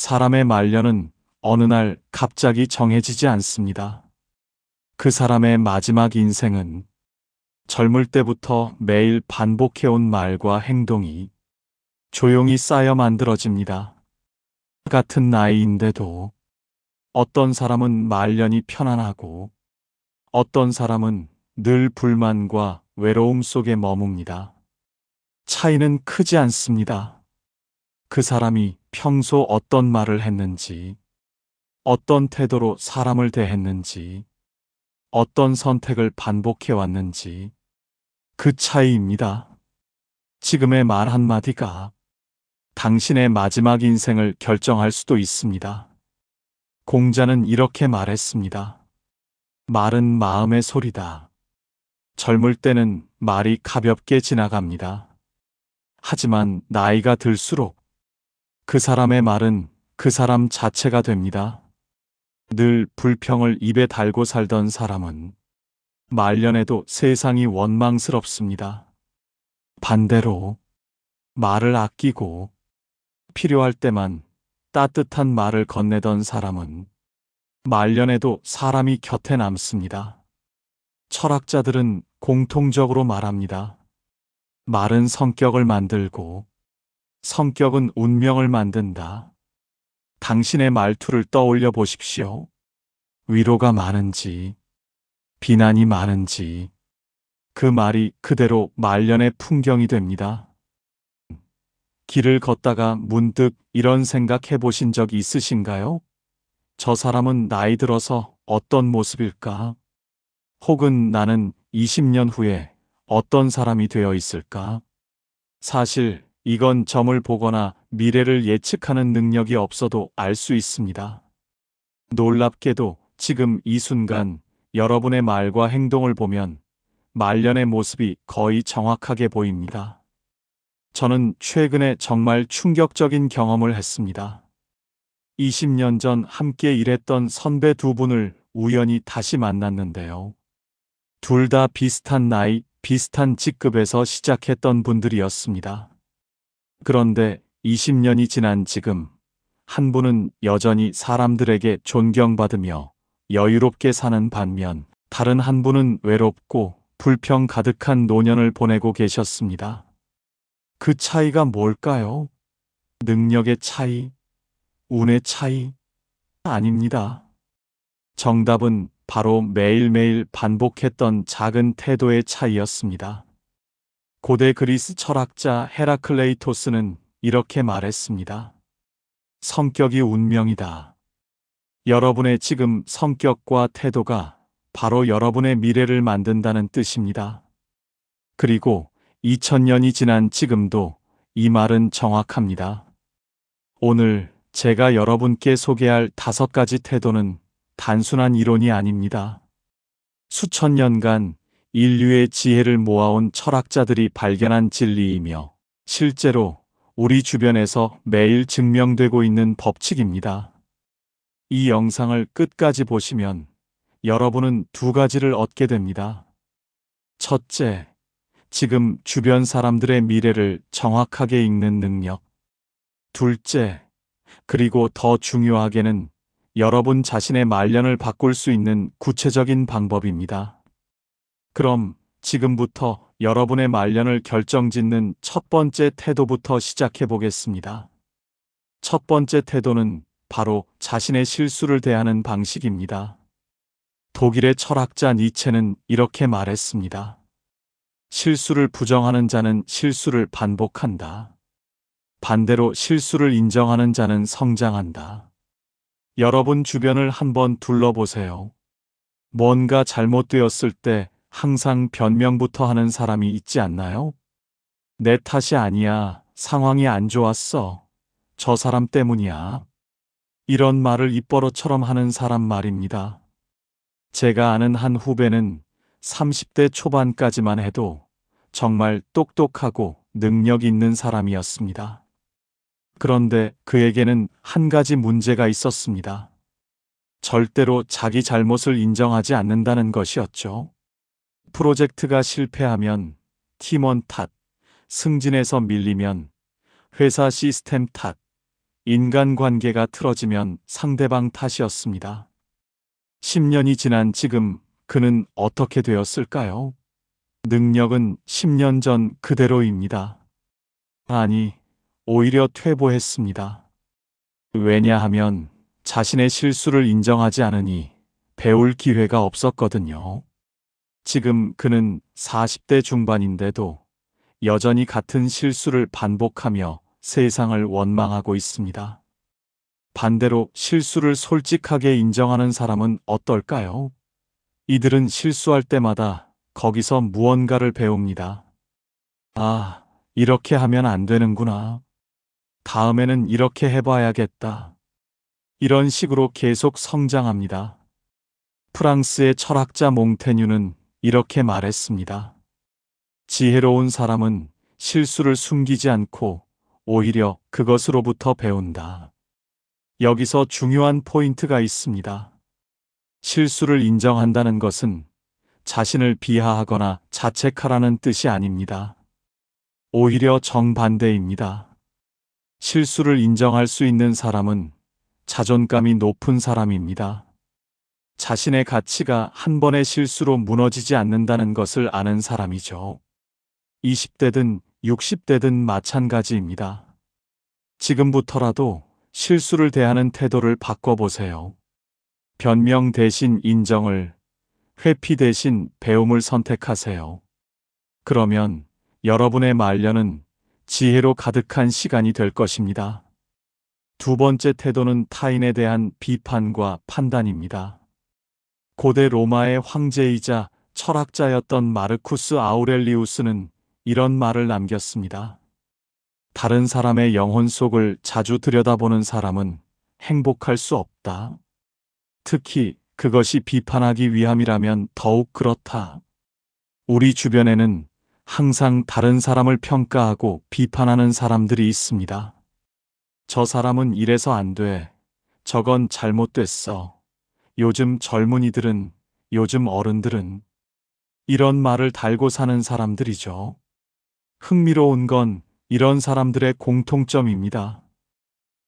사람의 말년은 어느 날 갑자기 정해지지 않습니다. 그 사람의 마지막 인생은 젊을 때부터 매일 반복해온 말과 행동이 조용히 쌓여 만들어집니다. 같은 나이인데도 어떤 사람은 말년이 편안하고 어떤 사람은 늘 불만과 외로움 속에 머뭅니다. 차이는 크지 않습니다. 그 사람이 평소 어떤 말을 했는지, 어떤 태도로 사람을 대했는지, 어떤 선택을 반복해 왔는지, 그 차이입니다. 지금의 말 한마디가 당신의 마지막 인생을 결정할 수도 있습니다. 공자는 이렇게 말했습니다. 말은 마음의 소리다. 젊을 때는 말이 가볍게 지나갑니다. 하지만 나이가 들수록 그 사람의 말은 그 사람 자체가 됩니다. 늘 불평을 입에 달고 살던 사람은 말년에도 세상이 원망스럽습니다. 반대로 말을 아끼고 필요할 때만 따뜻한 말을 건네던 사람은 말년에도 사람이 곁에 남습니다. 철학자들은 공통적으로 말합니다. 말은 성격을 만들고 성격은 운명을 만든다. 당신의 말투를 떠올려 보십시오. 위로가 많은지, 비난이 많은지, 그 말이 그대로 말년의 풍경이 됩니다. 길을 걷다가 문득 이런 생각 해보신 적 있으신가요? 저 사람은 나이 들어서 어떤 모습일까? 혹은 나는 20년 후에 어떤 사람이 되어 있을까? 사실 이건 점을 보거나 미래를 예측하는 능력이 없어도 알 수 있습니다. 놀랍게도 지금 이 순간 여러분의 말과 행동을 보면 말년의 모습이 거의 정확하게 보입니다. 저는 최근에 정말 충격적인 경험을 했습니다. 20년 전 함께 일했던 선배 두 분을 우연히 다시 만났는데요. 둘 다 비슷한 나이, 비슷한 직급에서 시작했던 분들이었습니다. 그런데 20년이 지난 지금 한 분은 여전히 사람들에게 존경받으며 여유롭게 사는 반면 다른 한 분은 외롭고 불평 가득한 노년을 보내고 계셨습니다. 그 차이가 뭘까요? 능력의 차이? 운의 차이? 아닙니다. 정답은 바로 매일매일 반복했던 작은 태도의 차이였습니다. 고대 그리스 철학자 헤라클레이토스는 이렇게 말했습니다. 성격이 운명이다. 여러분의 지금 성격과 태도가 바로 여러분의 미래를 만든다는 뜻입니다. 그리고 2000년이 지난 지금도 이 말은 정확합니다. 오늘 제가 여러분께 소개할 5가지 태도는 단순한 이론이 아닙니다. 수천 년간 인류의 지혜를 모아온 철학자들이 발견한 진리이며 실제로 우리 주변에서 매일 증명되고 있는 법칙입니다. 이 영상을 끝까지 보시면 여러분은 2가지를 얻게 됩니다. 첫째, 지금 주변 사람들의 미래를 정확하게 읽는 능력. 둘째, 그리고 더 중요하게는 여러분 자신의 말년을 바꿀 수 있는 구체적인 방법입니다. 그럼 지금부터 여러분의 말년을 결정짓는 첫 번째 태도부터 시작해 보겠습니다. 첫 번째 태도는 바로 자신의 실수를 대하는 방식입니다. 독일의 철학자 니체는 이렇게 말했습니다. 실수를 부정하는 자는 실수를 반복한다. 반대로 실수를 인정하는 자는 성장한다. 여러분 주변을 한번 둘러보세요. 뭔가 잘못되었을 때 항상 변명부터 하는 사람이 있지 않나요? 내 탓이 아니야. 상황이 안 좋았어. 저 사람 때문이야. 이런 말을 입버릇처럼 하는 사람 말입니다. 제가 아는 한 후배는 30대 초반까지만 해도 정말 똑똑하고 능력 있는 사람이었습니다. 그런데 그에게는 한 가지 문제가 있었습니다. 절대로 자기 잘못을 인정하지 않는다는 것이었죠. 프로젝트가 실패하면 팀원 탓, 승진에서 밀리면 회사 시스템 탓, 인간관계가 틀어지면 상대방 탓이었습니다. 10년이 지난 지금 그는 어떻게 되었을까요? 능력은 10년 전 그대로입니다. 아니, 오히려 퇴보했습니다. 왜냐하면 자신의 실수를 인정하지 않으니 배울 기회가 없었거든요. 지금 그는 40대 중반인데도 여전히 같은 실수를 반복하며 세상을 원망하고 있습니다. 반대로 실수를 솔직하게 인정하는 사람은 어떨까요? 이들은 실수할 때마다 거기서 무언가를 배웁니다. 아, 이렇게 하면 안 되는구나. 다음에는 이렇게 해봐야겠다. 이런 식으로 계속 성장합니다. 프랑스의 철학자 몽테뉴는 이렇게 말했습니다. 지혜로운 사람은 실수를 숨기지 않고 오히려 그것으로부터 배운다. 여기서 중요한 포인트가 있습니다. 실수를 인정한다는 것은 자신을 비하하거나 자책하라는 뜻이 아닙니다. 오히려 정반대입니다. 실수를 인정할 수 있는 사람은 자존감이 높은 사람입니다. 자신의 가치가 한 번의 실수로 무너지지 않는다는 것을 아는 사람이죠. 20대든 60대든 마찬가지입니다. 지금부터라도 실수를 대하는 태도를 바꿔보세요. 변명 대신 인정을, 회피 대신 배움을 선택하세요. 그러면 여러분의 말년은 지혜로 가득한 시간이 될 것입니다. 두 번째 태도는 타인에 대한 비판과 판단입니다. 고대 로마의 황제이자 철학자였던 마르쿠스 아우렐리우스는 이런 말을 남겼습니다. 다른 사람의 영혼 속을 자주 들여다보는 사람은 행복할 수 없다. 특히 그것이 비판하기 위함이라면 더욱 그렇다. 우리 주변에는 항상 다른 사람을 평가하고 비판하는 사람들이 있습니다. 저 사람은 이래서 안 돼. 저건 잘못됐어. 요즘 젊은이들은, 요즘 어른들은 이런 말을 달고 사는 사람들이죠. 흥미로운 건 이런 사람들의 공통점입니다.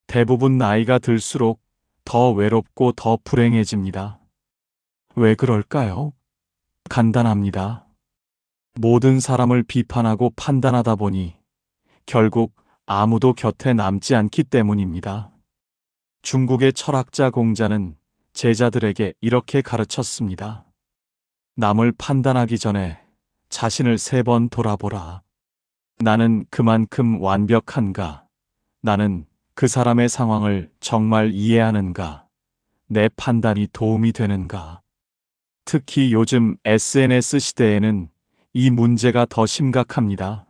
대부분 나이가 들수록 더 외롭고 더 불행해집니다. 왜 그럴까요? 간단합니다. 모든 사람을 비판하고 판단하다 보니 결국 아무도 곁에 남지 않기 때문입니다. 중국의 철학자 공자는 제자들에게 이렇게 가르쳤습니다. 남을 판단하기 전에 자신을 3번 돌아보라. 나는 그만큼 완벽한가? 나는 그 사람의 상황을 정말 이해하는가? 내 판단이 도움이 되는가? 특히 요즘 SNS 시대에는 이 문제가 더 심각합니다.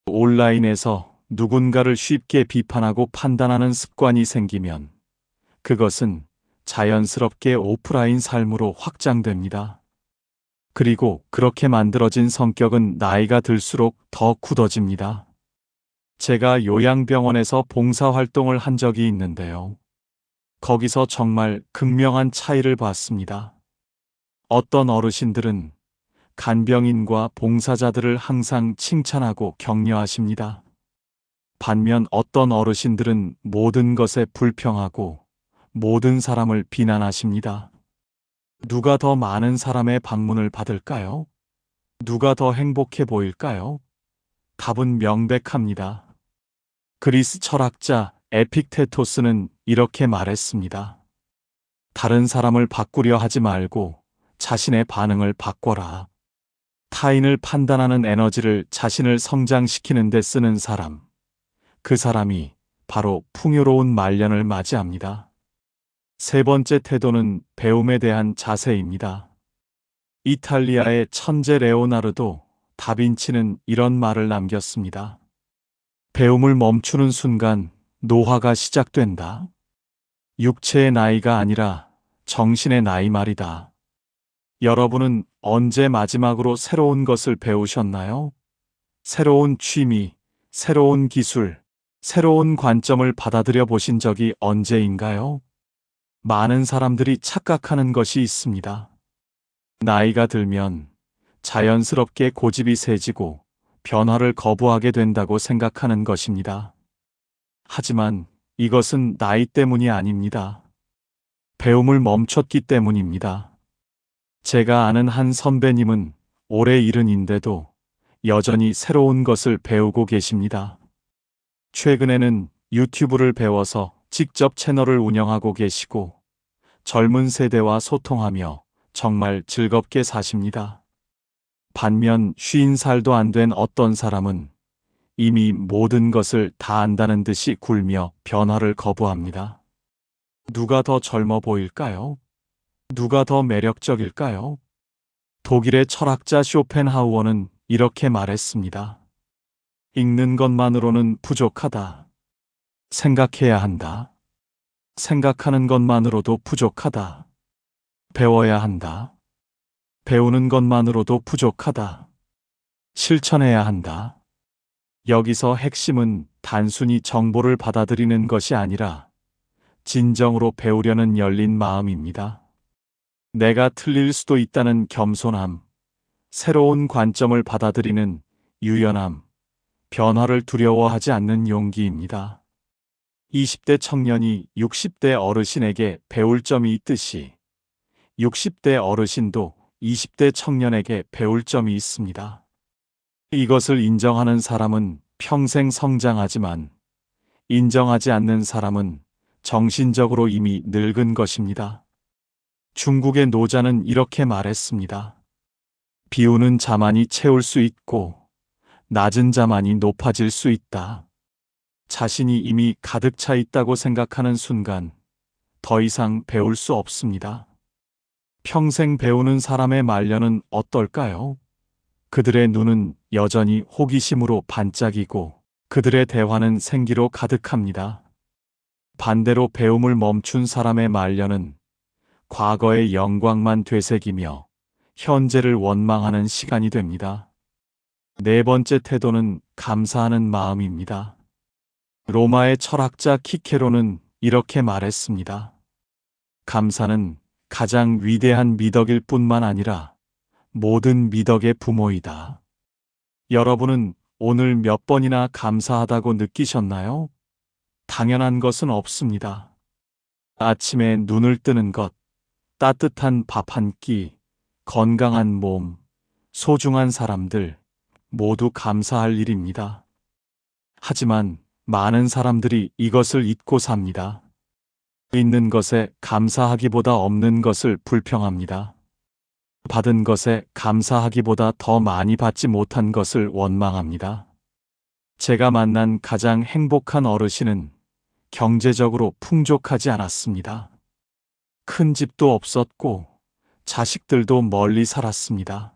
온라인에서 누군가를 쉽게 비판하고 판단하는 습관이 생기면 그것은 자연스럽게 오프라인 삶으로 확장됩니다. 그리고 그렇게 만들어진 성격은 나이가 들수록 더 굳어집니다. 제가 요양병원에서 봉사활동을 한 적이 있는데요. 거기서 정말 극명한 차이를 봤습니다. 어떤 어르신들은 간병인과 봉사자들을 항상 칭찬하고 격려하십니다. 반면 어떤 어르신들은 모든 것에 불평하고 모든 사람을 비난하십니다. 누가 더 많은 사람의 방문을 받을까요? 누가 더 행복해 보일까요? 답은 명백합니다. 그리스 철학자 에픽테토스는 이렇게 말했습니다. 다른 사람을 바꾸려 하지 말고 자신의 반응을 바꿔라. 타인을 판단하는 에너지를 자신을 성장시키는 데 쓰는 사람. 그 사람이 바로 풍요로운 말년을 맞이합니다. 세 번째 태도는 배움에 대한 자세입니다. 이탈리아의 천재 레오나르도 다빈치는 이런 말을 남겼습니다. 배움을 멈추는 순간 노화가 시작된다. 육체의 나이가 아니라 정신의 나이 말이다. 여러분은 언제 마지막으로 새로운 것을 배우셨나요? 새로운 취미, 새로운 기술, 새로운 관점을 받아들여 보신 적이 언제인가요? 많은 사람들이 착각하는 것이 있습니다. 나이가 들면 자연스럽게 고집이 세지고 변화를 거부하게 된다고 생각하는 것입니다. 하지만 이것은 나이 때문이 아닙니다. 배움을 멈췄기 때문입니다. 제가 아는 한 선배님은 올해 70인데도 여전히 새로운 것을 배우고 계십니다. 최근에는 유튜브를 배워서 직접 채널을 운영하고 계시고 젊은 세대와 소통하며 정말 즐겁게 사십니다. 반면 50살도 안 된 어떤 사람은 이미 모든 것을 다 안다는 듯이 굴며 변화를 거부합니다. 누가 더 젊어 보일까요? 누가 더 매력적일까요? 독일의 철학자 쇼펜하우어는 이렇게 말했습니다. 읽는 것만으로는 부족하다. 생각해야 한다. 생각하는 것만으로도 부족하다. 배워야 한다. 배우는 것만으로도 부족하다. 실천해야 한다. 여기서 핵심은 단순히 정보를 받아들이는 것이 아니라 진정으로 배우려는 열린 마음입니다. 내가 틀릴 수도 있다는 겸손함, 새로운 관점을 받아들이는 유연함, 변화를 두려워하지 않는 용기입니다. 20대 청년이 60대 어르신에게 배울 점이 있듯이 60대 어르신도 20대 청년에게 배울 점이 있습니다. 이것을 인정하는 사람은 평생 성장하지만 인정하지 않는 사람은 정신적으로 이미 늙은 것입니다. 중국의 노자는 이렇게 말했습니다. 비우는 자만이 채울 수 있고 낮은 자만이 높아질 수 있다. 자신이 이미 가득 차 있다고 생각하는 순간 더 이상 배울 수 없습니다. 평생 배우는 사람의 말년은 어떨까요? 그들의 눈은 여전히 호기심으로 반짝이고 그들의 대화는 생기로 가득합니다. 반대로 배움을 멈춘 사람의 말년은 과거의 영광만 되새기며 현재를 원망하는 시간이 됩니다. 네 번째 태도는 감사하는 마음입니다. 로마의 철학자 키케로는 이렇게 말했습니다. 감사는 가장 위대한 미덕일 뿐만 아니라 모든 미덕의 부모이다. 여러분은 오늘 몇 번이나 감사하다고 느끼셨나요? 당연한 것은 없습니다. 아침에 눈을 뜨는 것, 따뜻한 밥 한 끼, 건강한 몸, 소중한 사람들, 모두 감사할 일입니다. 하지만 많은 사람들이 이것을 잊고 삽니다. 있는 것에 감사하기보다 없는 것을 불평합니다. 받은 것에 감사하기보다 더 많이 받지 못한 것을 원망합니다. 제가 만난 가장 행복한 어르신은 경제적으로 풍족하지 않았습니다. 큰 집도 없었고 자식들도 멀리 살았습니다.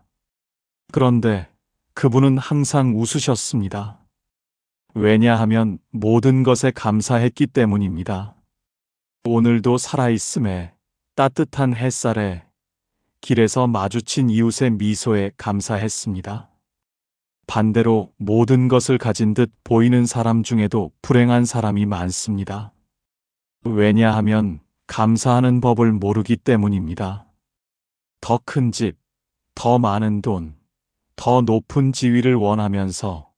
그런데 그분은 항상 웃으셨습니다. 왜냐하면 모든 것에 감사했기 때문입니다. 오늘도 살아있음에, 따뜻한 햇살에, 길에서 마주친 이웃의 미소에 감사했습니다. 반대로 모든 것을 가진 듯 보이는 사람 중에도 불행한 사람이 많습니다. 왜냐하면 감사하는 법을 모르기 때문입니다. 더 큰 집, 더 많은 돈, 더 높은 지위를 원하면서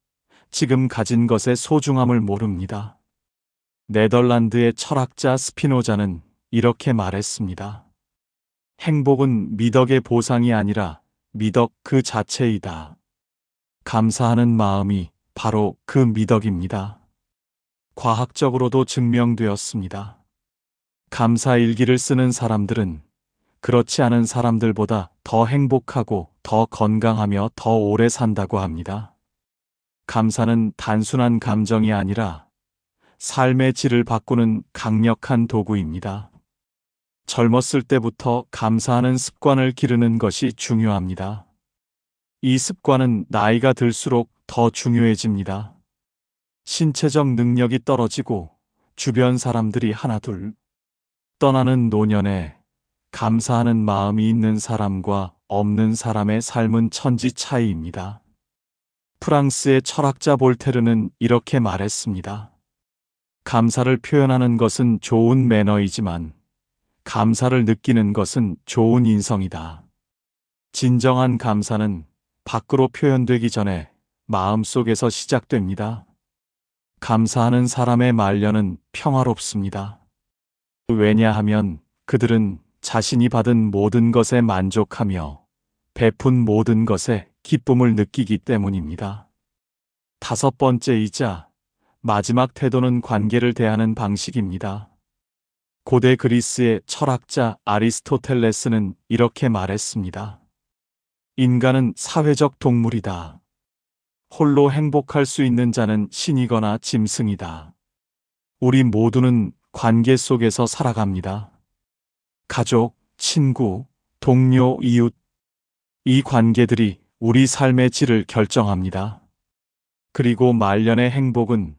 지금 가진 것의 소중함을 모릅니다. 네덜란드의 철학자 스피노자는 이렇게 말했습니다. 행복은 미덕의 보상이 아니라 미덕 그 자체이다. 감사하는 마음이 바로 그 미덕입니다. 과학적으로도 증명되었습니다. 감사 일기를 쓰는 사람들은 그렇지 않은 사람들보다 더 행복하고 더 건강하며 더 오래 산다고 합니다. 감사는 단순한 감정이 아니라 삶의 질을 바꾸는 강력한 도구입니다. 젊었을 때부터 감사하는 습관을 기르는 것이 중요합니다. 이 습관은 나이가 들수록 더 중요해집니다. 신체적 능력이 떨어지고 주변 사람들이 하나둘 떠나는 노년에 감사하는 마음이 있는 사람과 없는 사람의 삶은 천지 차이입니다. 프랑스의 철학자 볼테르는 이렇게 말했습니다. 감사를 표현하는 것은 좋은 매너이지만 감사를 느끼는 것은 좋은 인성이다. 진정한 감사는 밖으로 표현되기 전에 마음속에서 시작됩니다. 감사하는 사람의 말년은 평화롭습니다. 왜냐하면 그들은 자신이 받은 모든 것에 만족하며 베푼 모든 것에 기쁨을 느끼기 때문입니다. 다섯 번째이자 마지막 태도는 관계를 대하는 방식입니다. 고대 그리스의 철학자 아리스토텔레스는 이렇게 말했습니다. 인간은 사회적 동물이다. 홀로 행복할 수 있는 자는 신이거나 짐승이다. 우리 모두는 관계 속에서 살아갑니다. 가족, 친구, 동료, 이웃. 이 관계들이 우리 삶의 질을 결정합니다. 그리고 말년의 행복은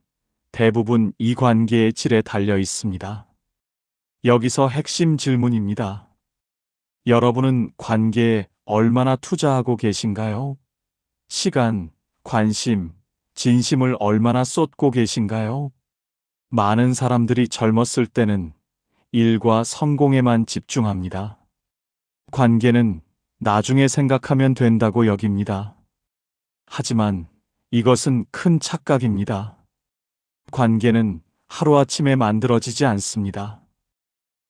대부분 이 관계의 질에 달려 있습니다. 여기서 핵심 질문입니다. 여러분은 관계에 얼마나 투자하고 계신가요? 시간, 관심, 진심을 얼마나 쏟고 계신가요? 많은 사람들이 젊었을 때는 일과 성공에만 집중합니다. 관계는 나중에 생각하면 된다고 여깁니다. 하지만 이것은 큰 착각입니다. 관계는 하루아침에 만들어지지 않습니다.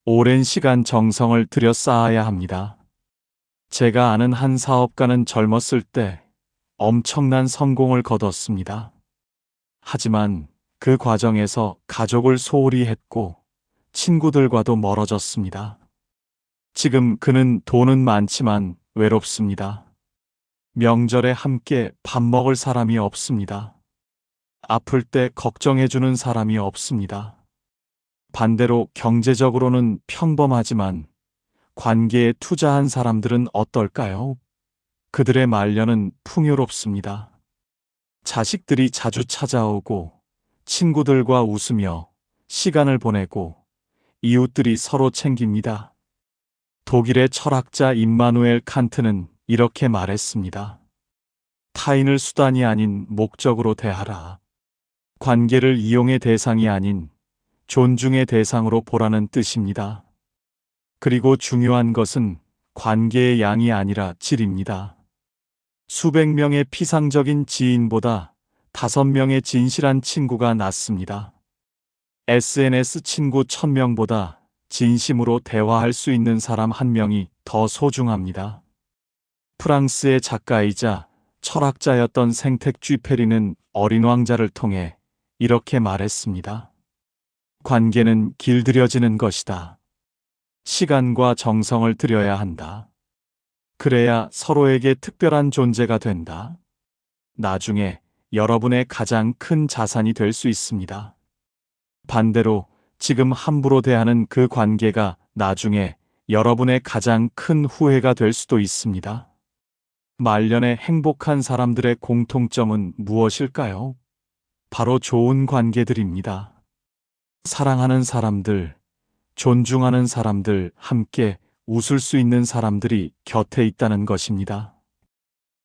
오랜 시간 정성을 들여 쌓아야 합니다. 제가 아는 한 사업가는 젊었을 때 엄청난 성공을 거뒀습니다. 하지만 그 과정에서 가족을 소홀히 했고 친구들과도 멀어졌습니다. 지금 그는 돈은 많지만 외롭습니다. 명절에 함께 밥 먹을 사람이 없습니다. 아플 때 걱정해주는 사람이 없습니다. 반대로 경제적으로는 평범하지만 관계에 투자한 사람들은 어떨까요? 그들의 말년은 풍요롭습니다. 자식들이 자주 찾아오고 친구들과 웃으며 시간을 보내고 이웃들이 서로 챙깁니다. 독일의 철학자 임마누엘 칸트는 이렇게 말했습니다. 타인을 수단이 아닌 목적으로 대하라. 관계를 이용의 대상이 아닌 존중의 대상으로 보라는 뜻입니다. 그리고 중요한 것은 관계의 양이 아니라 질입니다. 수백 명의 피상적인 지인보다 5명의 진실한 친구가 낫습니다. SNS 친구 1000명보다 진심으로 대화할 수 있는 사람 1명이 더 소중합니다. 프랑스의 작가이자 철학자였던 생텍쥐페리는 어린 왕자를 통해 이렇게 말했습니다. 관계는 길들여지는 것이다. 시간과 정성을 들여야 한다. 그래야 서로에게 특별한 존재가 된다. 나중에 여러분의 가장 큰 자산이 될 수 있습니다. 반대로 지금 함부로 대하는 그 관계가 나중에 여러분의 가장 큰 후회가 될 수도 있습니다. 말년에 행복한 사람들의 공통점은 무엇일까요? 바로 좋은 관계들입니다. 사랑하는 사람들, 존중하는 사람들, 함께 웃을 수 있는 사람들이 곁에 있다는 것입니다.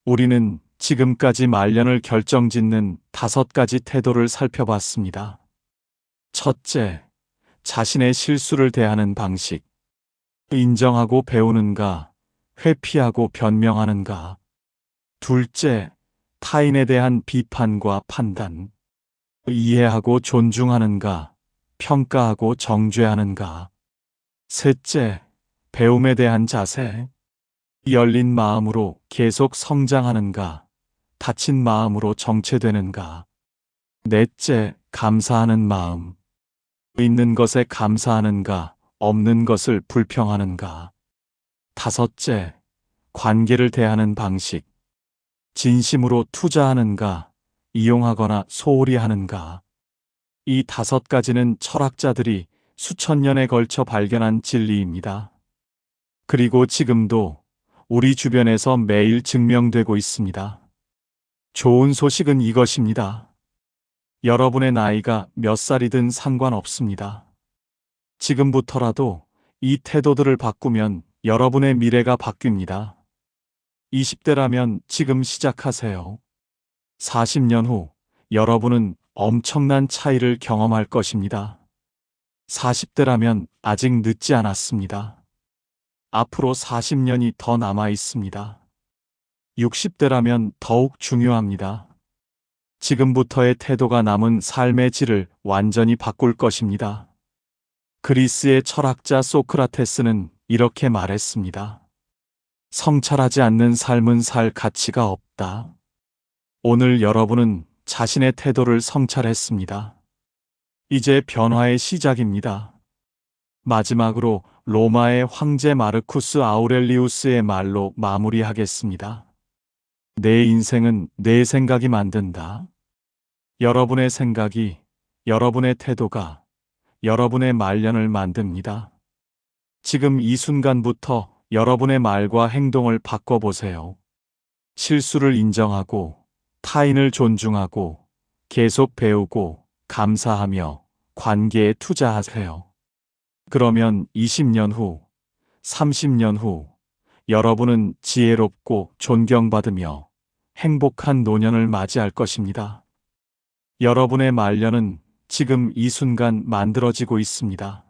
우리는 지금까지 말년을 결정짓는 5가지 태도를 살펴봤습니다. 첫째, 자신의 실수를 대하는 방식. 인정하고 배우는가, 회피하고 변명하는가. 둘째, 타인에 대한 비판과 판단. 이해하고 존중하는가, 평가하고 정죄하는가. 셋째, 배움에 대한 자세. 열린 마음으로 계속 성장하는가, 닫힌 마음으로 정체되는가. 넷째, 감사하는 마음. 있는 것에 감사하는가, 없는 것을 불평하는가. 다섯째, 관계를 대하는 방식. 진심으로 투자하는가, 이용하거나 소홀히 하는가. 이 5가지는 철학자들이 수천 년에 걸쳐 발견한 진리입니다. 그리고 지금도 우리 주변에서 매일 증명되고 있습니다. 좋은 소식은 이것입니다. 여러분의 나이가 몇 살이든 상관없습니다. 지금부터라도 이 태도들을 바꾸면 여러분의 미래가 바뀝니다. 20대라면 지금 시작하세요. 40년 후 여러분은 엄청난 차이를 경험할 것입니다. 40대라면 아직 늦지 않았습니다. 앞으로 40년이 더 남아 있습니다. 60대라면 더욱 중요합니다. 지금부터의 태도가 남은 삶의 질을 완전히 바꿀 것입니다. 그리스의 철학자 소크라테스는 이렇게 말했습니다. 성찰하지 않는 삶은 살 가치가 없다. 오늘 여러분은 자신의 태도를 성찰했습니다. 이제 변화의 시작입니다. 마지막으로 로마의 황제 마르쿠스 아우렐리우스의 말로 마무리하겠습니다. 내 인생은 내 생각이 만든다. 여러분의 생각이, 여러분의 태도가 여러분의 말년을 만듭니다. 지금 이 순간부터 여러분의 말과 행동을 바꿔보세요. 실수를 인정하고, 타인을 존중하고, 계속 배우고, 감사하며 관계에 투자하세요. 그러면 20년 후, 30년 후, 여러분은 지혜롭고 존경받으며 행복한 노년을 맞이할 것입니다. 여러분의 말년은 지금 이 순간 만들어지고 있습니다.